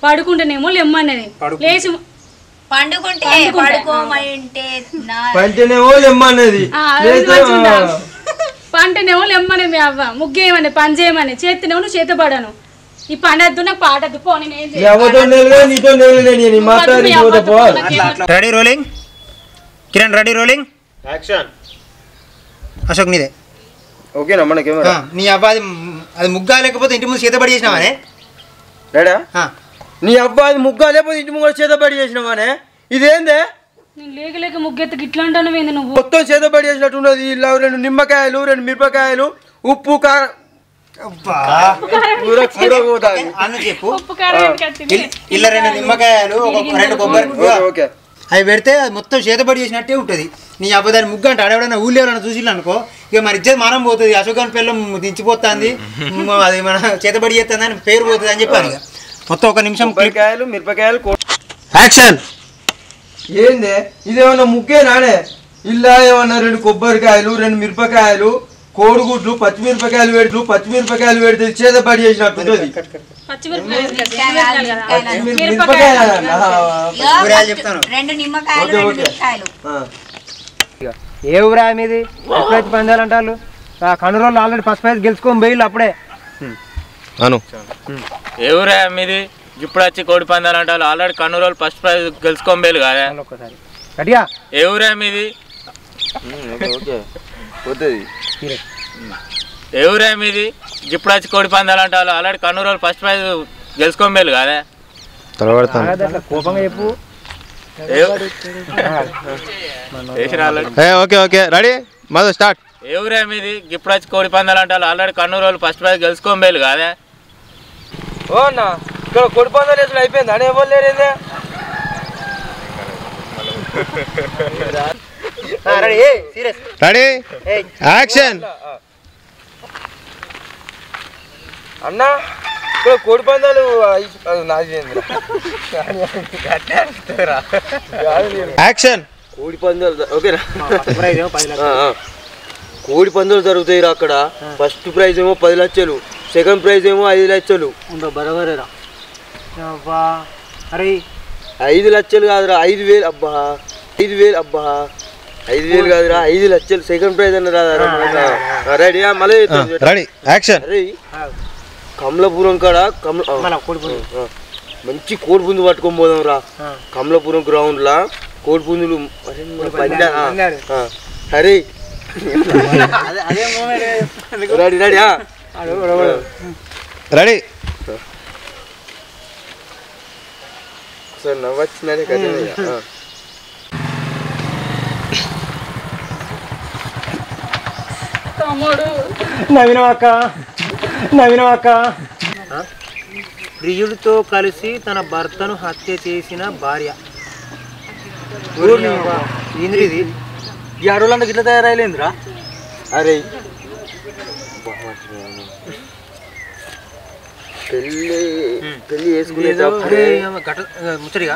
పడుకుంటేనేమో లెమ్మన్నది లేచి పండుకుంటే పడుకోమంటే పంటేనేమో లెమ్మన్నది పంటనేమో లెమ్మని మీ అవ్వ ముగ్గేయమని పని చేయమని చేతినేమో నువ్వు చేతపడను ఈ పని వద్దు నాకు పాట వద్దు పో నేను ఏం చేయాలి. Ready rolling Kiran ready rolling action Ashok నీదే ఓకేనా మనకేమో నీ అబ్బా అది ముగ్గా లేకపోతే ఇంటి ముందు చేతబడి చేసినావానే రెడా నీ అబ్బా అది ముగ్గా లేకపోతే ఇంటి ముందు చేతబడి చేసినావానే ఇదేందే నేను లేక ముగ్గెత్తుకు ఇట్లా అంటాను ఏంది నువ్వు మొత్తం చేతబడి చేసినట్టున్నది ఇలా 2 నిమ్మకాయలు 2 మిరపకాయలు ఉప్పు కారం చెప్పు ఇలా 2 నిమ్మకాయలు 2 కొబ్బరి అవి పెడితే అది మొత్తం చేతబడి చేసినట్టే ఉంటుంది. నీ అబ్బదాన్ని ముగ్గు అంటే ఆడేవాడన్నా ఊళ్ళో ఎవరైనా చూసిల్లు అనుకో ఇక మరి ఇచ్చేది మానం పోతుంది. అశోకాన్ పిల్లం దించిపోతుంది అది మన చేతబడి చేస్తుంది అని పేరు పోతుంది అని చెప్పాను. ఇక మొత్తం 1 నిమిషం మిరపకాయలు యాక్షన్. ఏందే ఇదేమన్నా ముగ్గే నానే ఇలా ఏమన్నా 2 కొబ్బరికాయలు 2 మిరపకాయలు కోడిగుడ్లు పచ్చిమిరపకాయలు పెడితే చేతబడి చేసినట్టుంటుంది. ఏ ఊరా మీది ఎప్పుడైతే పందాలంటారు కన్ను రోజులు ఆల్రెడీ ఫస్ట్ ప్రైజ్ గెలుచుకొని పోయిల్లు అప్పుడే అను ఏ ఊరా మీది ఇప్పుడు వచ్చి కోడి పందాలు అంటారు ఆల్రెడీ కన్ను రోజులు ఫస్ట్ ప్రైజ్ గెలుచుకొని పోయిల్లు కదా ఒక్కసారి గట్టిగా ఏ ఊరా మీది ఏ ఊరా మీది ఇప్పుడు వచ్చి కోడి పందాలు అంటారు ఆల్రెడీ కన్ను రోజులు ఫస్ట్ ప్రైజ్ గెలుచుకొని పోయిల్లు కదా కోపంగా చెప్పు. ఓకే ఓకే రెడీ మొదలు స్టార్ట్. ఏ ఊరే మీది ఇప్పుడు వచ్చి కోడి పందాలు అంటారు ఆల్రెడీ కన్ను రోజులు ఫస్ట్ ప్రైజ్ గెలుచుకొని పోయిల్లు కదా ఓ అన్న ఇక్కడ కోడి పందాలు వేసుడు అయిపోయింది అని ఎవరు లేరేదే రెడీ యాక్షన్. అన్న ఇక్కడ కోడి పందాలు యాక్షన్. కోడి పందాలు ఓకేనా కోడి పందాలు జరుగుతాయి రా అక్కడ. ఫస్ట్ ప్రైజ్ ఏమో 10 లక్షలు, సెకండ్ ప్రైజ్ ఏమో 5 లక్షలు. బరాబరేరా అరే 5 లక్షలు కాదురా 5,000 అబ్బా 5,000 అబ్బా 5,000 కాదురా 5 లక్షలు సెకండ్ ప్రైజ్ అన్న రాదా. రెడీ మళ్ళీ రెడీ యాక్షన్. అరే కమలాపురం కాడ మంచి కోడి పుంజు పట్టుకొని పోదాం రా. కమలాపురం గ్రౌండ్ లా కోడి పుంజులు అరే రెడీ రెడీ రెడీ సార్ నవ్వొచ్చినదే కదా. నవీనవాక ప్రియుడితో కలిసి తన భర్తను హత్య చేసిన భార్య ఇంద్రిది ఈ అడవులంతా గిట్ల తయారైలేందిరా. అరే పెళ్ళి చేసుకునేటప్పుడు ముచ్చడిగా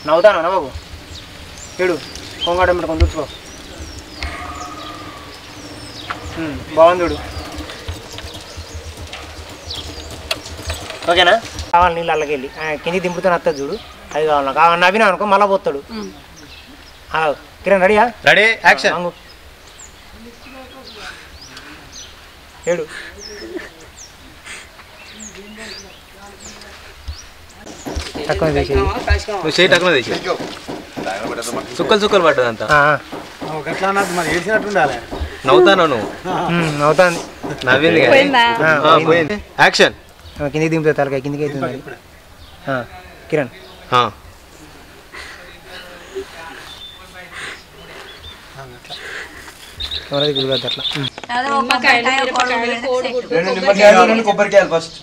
నవ్వుతాను బాబు ఏడు కొంగాడ కొంచెం చూసుకో బాగుంది. ఓకేనా కావాలి నీళ్ళు అల్లకెళ్ళి కింది దింపుతాను వస్తుంది చూడు అది కావాలి కావాలి నవ్వినా అనుకో మళ్ళా పోతాడు. కిరణ్ రెడీయా రెడీ యాక్షన్. ఏడు తక్కువ చేసి నువ్వు చేయి తక్కువ చేసి సుక్కలు పట్టదంతా మరి ఏడ్చినట్టుండాలి. నవ్వుతాను నువ్వు నవ్వుతాను నవ్వింది పోయింది. యాక్షన్. కిందికి దింపుతా తలకాయ కిందికి అవుతుంది. కిరణ్ కొబ్బరికాయలు ఫస్ట్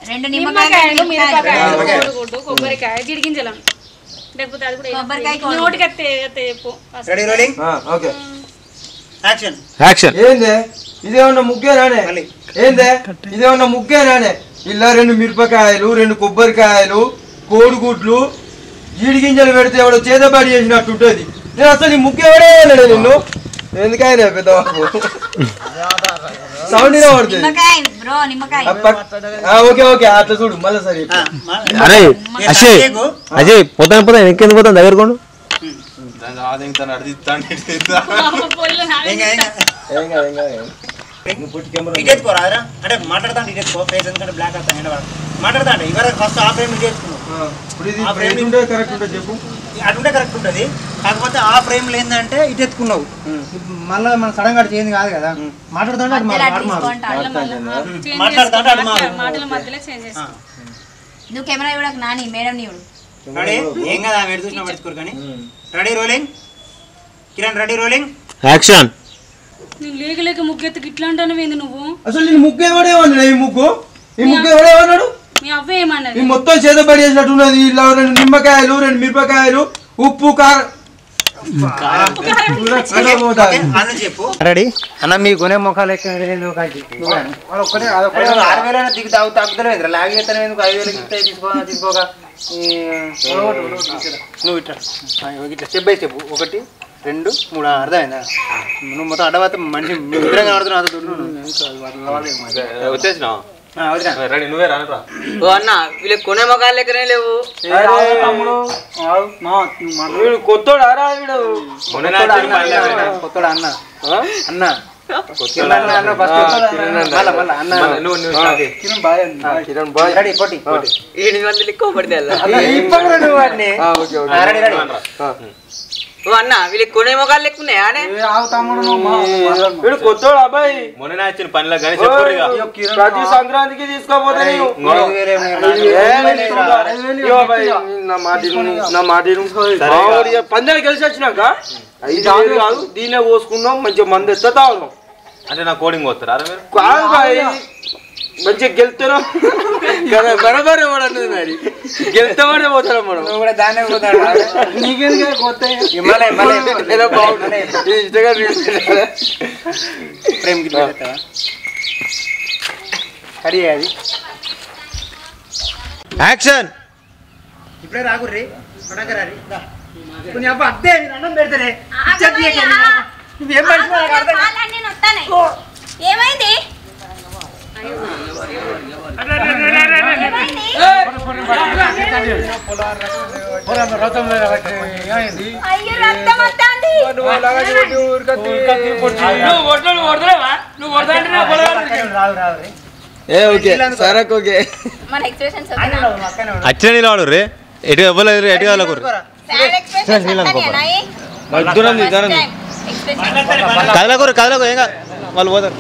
2 నిమ్మకాయలు మిరపకాయలు కొబ్బరికాయ జిడిగింజలం లేకపోతే అది కూడా నోటికి చెప్పు. Ready rolling okay action. Action. ఏందే ఇదేమన్నా ముగ్గేనానే ఏందే ఇదేమన్నా ముగ్గేనానే ఇలా 2 మిరపకాయలు 2 కొబ్బరికాయలు కోడిగుడ్లు జీడిగింజలు పెడితే ఎవడో చేతబడి చేసినట్టుంటుంది. నేను అసలు ఈ ముగ్గేవాడే నిన్ను ఎందుకైనా పెద్ద సౌండ్ పడుతుంది. నిమ్మకాయ బ్రో నిమ్మకాయ. ఓకే ఓకే అట్లా చూడు మళ్ళీ సరే. అరే అజయ్ పోతాను ఇంకెందుకు పోతాను దగ్గర కొను. ఇటెత్తుకోరాదరా అంటే మాట్లాడతాను ఇటెత్తుకో ఫేస్ ఎందుకంటే బ్లాక్ అవుతాను మాట్లాడతాంటే ఇవర ఫస్ట్ ఆ ఫ్రేమ్ అటుంటే కరెక్ట్ ఉంటుంది. కాకపోతే ఆ ఫ్రేమ్ ఏంటంటే ఇటెత్తుకున్నావు మళ్ళీ మన సడన్ గా చేంజ్ కాదు కదా. మాట్లాడుతుంటే నువ్వు కెమెరా ఇవ్వడానికి నాని మేడం నీవుడు రెడీ ఏం కదా వేడి చూసినా పడుచుకోరు కానీ. Ready rolling Kiran ready rolling action. నేను లేక ముగ్గెత్తుకు ఇట్లా అంటాను ఏంది నువ్వు? అసలు నేను ముగ్గు ఎవడేమన్నాడు? ఈ ముగ్గు ఎవడేమన్నాడు? మీ అవ్వ ఏమన్నది? మొత్తం చేతబడి చేసినట్టున్నది. ఇలా 2 నిమ్మకాయలు 2 మిరపకాయలు ఉప్పు కారం. చెప్పు రెడీ అన్న మీ కొనే ముఖాలు ఎక్కడ 6,000 దిగు తగ్గుతలేదు లాగి ఎత్తనే 5,000 తీసుకోగా నువ్వు ఇట్లా ఇట్లా స్టెప్ బై స్టెప్ 1 2 3 అర్థమైందా? నువ్వు మొత్తం అడ్డవాత మనిషి ఇద్దరంగా ఆడుతున్నావు. నువ్వే రానరా అన్న వీళ్ళకి కొనే మొఖాలు లెక్కనే లేవు. కొత్తోడు అరా కొత్తోడు అన్న అన్న అన్న వీళ్ళకి కొనే మొఖాలు లెక్కున్నాయా? కొత్తోడు అబ్బాయి మొన్న వచ్చిన పనిలో కానీ చెప్పు ప్రతి సంక్రాంతికి తీసుకోపోతే పందాలు కలిసి వచ్చినాక 5 కాదు దీనే పోసుకున్నాం. మంచిగా మంది ఎత్తా తాగుతాం అంటే నా కోడింగ్ పోతారా మీరు? కాదు బాయ్ మంచిగా గెలుతున్నాం కదా. బరాబర్ ఇవ్వడన్నది మరి గెలుతామనే పోతాం మనం. కూడా దాన్నే పోతాడు యాక్షన్. ఇప్పుడే రాకుర్రీ పడకరారి కొంచెం అబ్బా అద్దే అన్నం పెడతారే ఏమైంది? అచ్చిన నిలవాడు రే ఎటు ఇవ్వలేదు ఎటు కాదు కదలకు కదలకు ఏం వాళ్ళు పోతారు.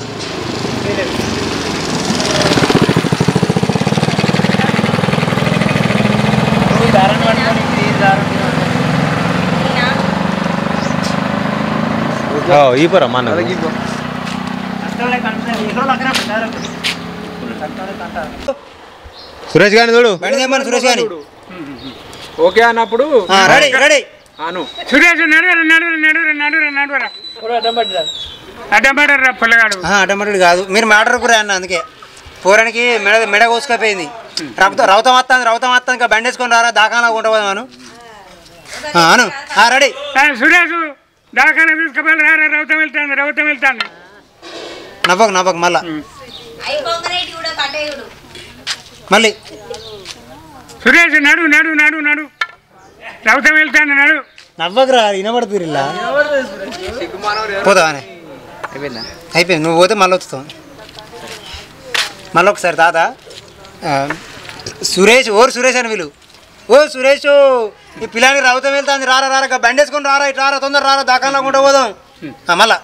ఈ పరా మన సురేష్ గారిని చూడు సురేష్ గారి ఓకే అన్నప్పుడు రెడీ రెడీ సురేష్ నడురా అడ్డపడ్డారా పిల్లగాడు. అడ్డమడ్డాడు కాదు మీరు మాట్లాడుకురా అన్న. అందుకే పూరానికి మెడ కోసుకపోయింది. రౌతం వస్తాను ఇంకా బండేసుకొని రారా దాకాలా ఉండవు అను అను రెడీ. సురేష్ దాకానా తీసుకుపోయి రారా రౌతం వెళ్తాను. నవ్వకు మళ్ళా మళ్ళీ సురేష్ నడు రౌతం వెళ్తాను నడు. నవ్వకురా వినబడుతుంది ఇలా పోతావానే అయిపోయింది. నువ్వు పోతే మళ్ళీ వస్తావు. మళ్ళీ ఒకసారి తాత సురేష్ సురేష్ అని వీళ్ళు సురేష్ ఈ పిల్లానికి రౌతం వెళ్తాంది రారా బండేసుకొని రారా ఇటు రారా తొందర రారా దాకా కూడా పోదాం మళ్ళా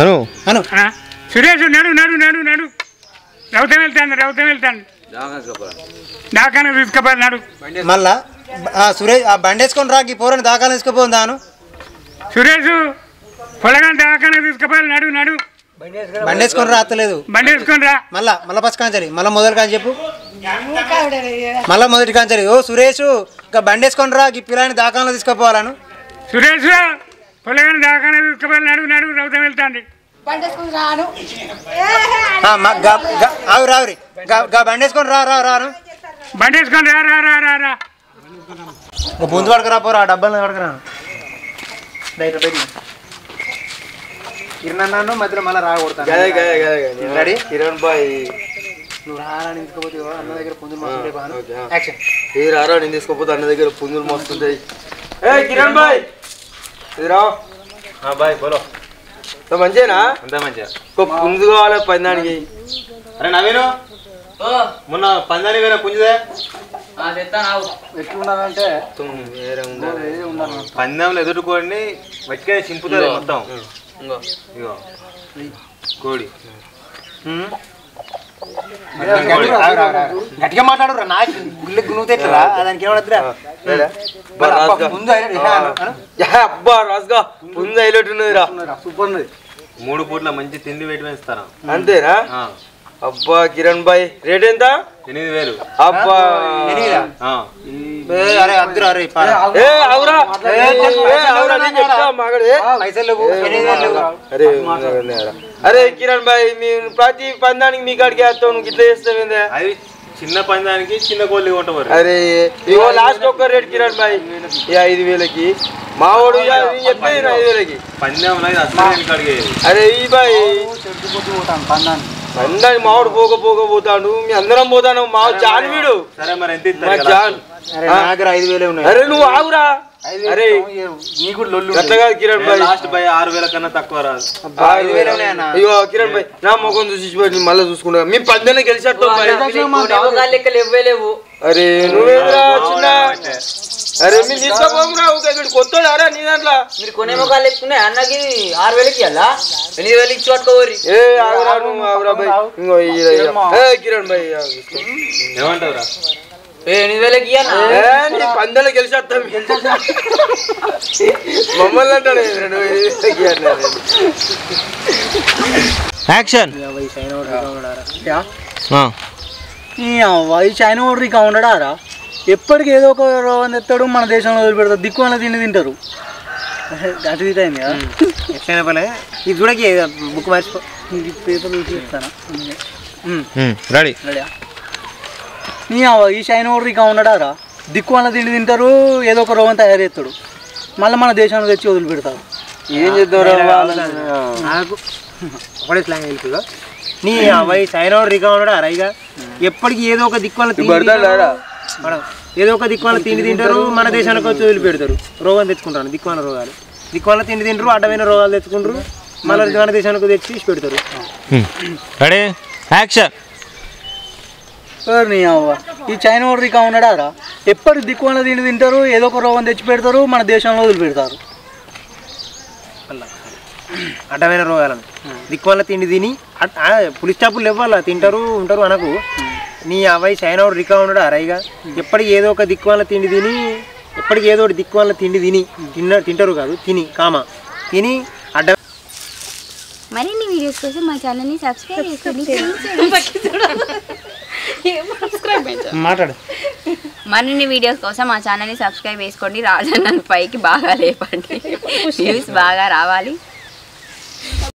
అను అను సురేష్ నడు రౌతం వెళ్తాను దాకానా తీసుకుపోయి నడు. మళ్ళా సురేష్ ఆ బండేసుకొని రాకి పోరని దాకా తీసుకుపోదాను. సురేష్ పొలగా దాకానా తీసుకుపోయి నడు బండేసుకొని రా అత్తలేదు బండేసుకొని రా. మళ్ళా ఫస్ట్ కాంచరి మళ్ళీ మొదటి కాని చెప్పు మళ్ళీ మొదటి కాంచరి సురేష్ ఇంకా బండేసుకొని రా ఈ పిల్లని దాకాలో తీసుకుపోవాలను. సురేష్ పొలగా దాకానా తీసుకుపోయి నడు రౌతం వెళ్తాండి. రావురి బండేసుకొని రాను బండేసుకొని రా బొందు పడకరా పోరా డబ్బాలు పడకరా కిరణ్ మధ్యలో మళ్ళీ రాకూడతాను రెడీ కిరణ్ బాయ్ నువ్వు రారా తీసుకోపోతే అన్న దగ్గర పుంజులు మస్తుంటాయి బాగా యాక్షన్ ఏ రారా నేను తీసుకోపోతే అన్న దగ్గర పుంజులు మస్తుంటాయి ఏ కిరణ్ బాయ్ ఇది రా బాయ్ బోలో మంచిదేనా అంతా మంచిగా పుంజు కావాలి పందానికి అరే నవీను మొన్న పందానికి పోయినా పుంజుదే ఎట్లున్నారంటే పందెంలో ఎదుర్కొని వెట్కే చింపుతుంది మొత్తం ఇగో కోడి గట్టిగా మాట్లాడు నాకు గుళ్ళకి నువ్వు తెట్లా దానికి ఏమవుతుందా అబ్బా రాజుగా పుంజు హైలైట్ ఉన్నది రా సూపర్ ఉన్నది 3 పూట్ల మంచి తిండి పెట్టి వేస్తారా అంతేనా అబ్బా కిరణ్ బాయ్ రేట్ ఎంత 8000 అబ్బా అరే అద్దరు అరే అరే కిరణ్ బాయ్ మేము ప్రతి పందానికి మీ కాడికి వేస్తావు నువ్వు ఇట్లా చేస్తావు అది చిన్న పందానికి చిన్న కోళ్ళు కొంటారు అరే ఇగో లాస్ట్ ఒక్క రేట్ కిరణ్ బాయ్ 5000కి మావాడు చెప్పేది 5000కి పందెం అరే ఈ బాయ్ పందానికి మావాడు పోతాడు మీ అందరం పోతాను మా జాన్ వీడు సరే మరి ఎంత జాన్ దగ్గర 5000 ఉన్నాయి అరే నువ్వు ఆగురా అరే నీకు లొల్లు అట్లా కాదు కిరణ్ బాయ్ లాస్ట్ బై 6000 కన్నా తక్కువ రాదు 5000 ఉన్నాయన్న ఇగో కిరణ్ బాయ్ నా ముఖం చూసి మళ్ళీ చూసుకుంటా మీ పందెనే గెలిచేట్టు లెక్కలు ఇవ్వలేవు అరే నువ్వేరా చిన్న అరే మీరు తీసుకోపోరా కొత్త నీ దాంట్లో మీరు కొనే మొక్కలు ఎక్కున్నాయి అన్నకి 6000కి అలా 8000 ఇచ్చి పట్టుకోరి ఏ ఆగురా నువ్వు ఆగురా బాయ్ ఇంకో కిరణ్ బాయ్ ఏమంటావురా 8000కి నీ పందెలో గెలిచేస్తాం మమ్మల్ని అంటాడు యాక్షన్ చైనా ఓడరికా ఉండడారా ఎప్పటికి ఏదో ఒక రోగం తెస్తాడు మన దేశంలో వదిలిపెడతారు దిక్కు అన్న తిండి తింటారు అటు ఇది అయింది కదా ఎట్లయినా పలే ఇది చూడకి బుక్ మర్చిపో పేపర్ చూసి చెప్తాను రెడీ రెడీ ఈ చైనా ఓడరికా ఉండడారా దిక్కు అన్న తిండి తింటారు ఏదో ఒక రోగం తయారు చేస్తాడు మళ్ళీ మన దేశంలో తెచ్చి వదిలిపెడతారు ఏం చేద్దాం నాకు ఒకటే స్లాంగ్ వెళ్తుందా నీ అబ్బాయి చైనా రికా ఉన్నాడా రైగా ఎప్పటికి ఏదో ఒక దిక్కువల ఏదో ఒక దిక్కువల తిండి తింటారు మన దేశానికి వచ్చి వదిలిపెడతారు రోగం తెచ్చుకుంటారు దిక్కువల రోగాలు దిక్కువల తిండి తింటారు అడ్డమైన రోగాలు తెచ్చుకుంటారు మళ్ళీ మన దేశానికి తెచ్చి పెడతారు రెడీ యాక్షన్ నీ అవ్వ ఈ చైనా రికా ఉన్నాడా ఎప్పటికి దిక్కువల తిండి తింటారు ఏదో ఒక రోగం తెచ్చి పెడతారు మన దేశంలో వదిలిపెడతారు అడ్డమైన రోగాలను దిక్కువల్ల తిండి తిని పులి స్టాపులు ఇవ్వాలా తింటారు ఉంటారు అనకు నీ అబ్బాయి చైనా రికా ఉన్నాడు అరైగా ఎప్పటికి ఏదో ఒక దిక్కువల్ల తిండి తిని ఎప్పటికి ఏదో ఒకటి దిక్కువల్ల తిండి తిని తింటారు కాదు తిని తిని అడ్డ మరిన్ని వీడియోస్ కోసం మా ఛానల్ని సబ్స్క్రైబ్ చేసుకోండి మాట్లాడు మరిన్ని వీడియోస్ కోసం మా ఛానల్ని సబ్స్క్రైబ్ చేసుకోండి రాజన్నన్ పైకి బాగా లేపండి వ్యూస్ బాగా రావాలి